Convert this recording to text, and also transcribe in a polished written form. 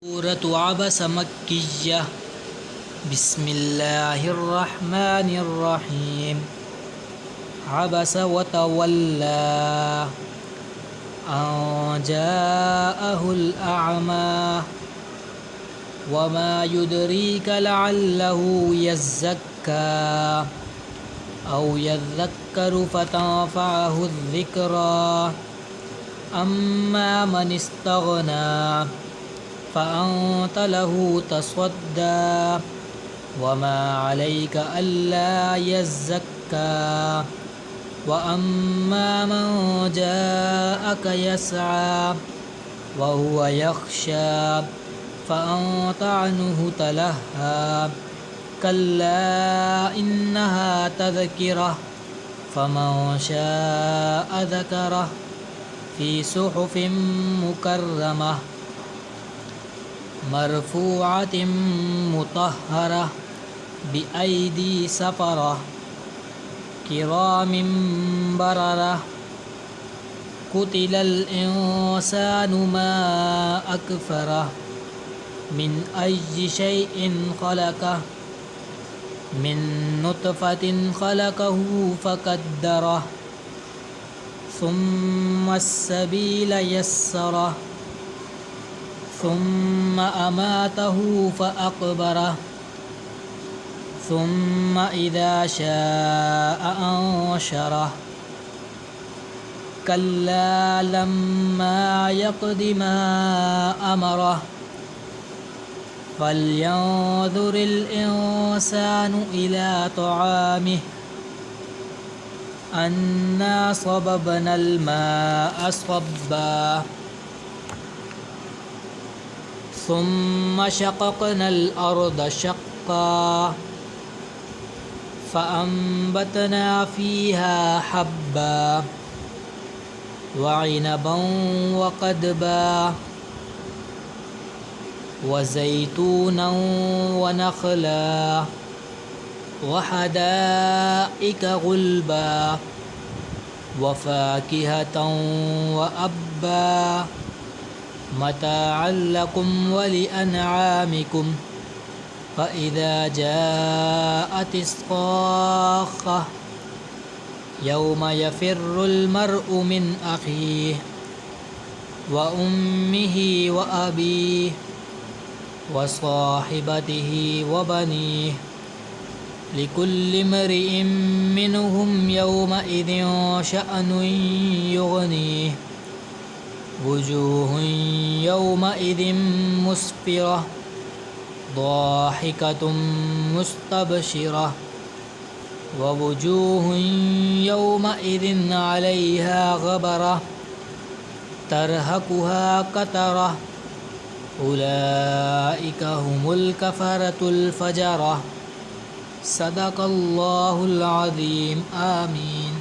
सूरत अबस मक्किय्यह बिस्मिल्लाहिर्रहमानिर्रहीम। अबस व तवल्ला अन जाअहुल अअमा वमा युद्रीक लअल्लहु यज़्ज़क्का औ यज़्ज़क्करु फतनफ़अहु ज़िक्रा अम्मा मन इस्तग़ना फ़अन्त लहु तस्वद्दा वमा अलैक अल्ला यज़्ज़क्का वअम्मा मन जाअक यसआ वहुव यख़शा फ़अन्त अन्हु तलहा कल्ला इन्नहा तज़किरह फ़मन शाअ ज़करह फ़ी सुहुफ़िन मुकर्रमह मरफ़ूअतिन मुतहहरह बिअयदी सफ़रह किरामिन बररह कुतिलल इंसानु मा अकफ़रह मिन अय्यि शैइन ख़लक़ह मिन नुत्फ़तिन ख़लक़हु फ़क़द्दरह सुम्म अस्सबील यस्सरह सुम्म अमातहु फ़अक़बरह सुम्म इज़ा शाअ अंशरह कल्ला लम्मा यक़्दि मा अमरह फ़ल्यंज़ुरिल इंसानु इला तआमिह अन्ना सबबनल माअ सब्बा सुम्म शक़क़नल अर्ज़ शक़्क़ा फ़अंबतना फ़ीहा हब्बा वइनबन वक़द्बा वज़ैतूनन वनख़ला वहदाइक गुल्बा वफ़ाकिहतन वअब्बा मताअन लकुम वलिअनआमिकुम फ़इज़ा जाअतिस्साख़्ख़ह यौम यफ़िर्रुल मर्अु मिन अख़ीह व उम्मिही व अबीह व साहिबतिही व बनीह लिकुल्लि इम्रिइन मिनहुम यौमइज़िन शअनुन युग़नीह वुजूहुन यौमइज़िन मुस्फ़िरह ضاحकतुन मुस्तबशिरह ववुजूहुन यौमइज़िन अलैहा ग़बरह तरहक़ुहा क़तरह उलाइक हुमुल कफ़रतुल फ़जरह सदक़ल्लाहुल अज़ीम। आमीन।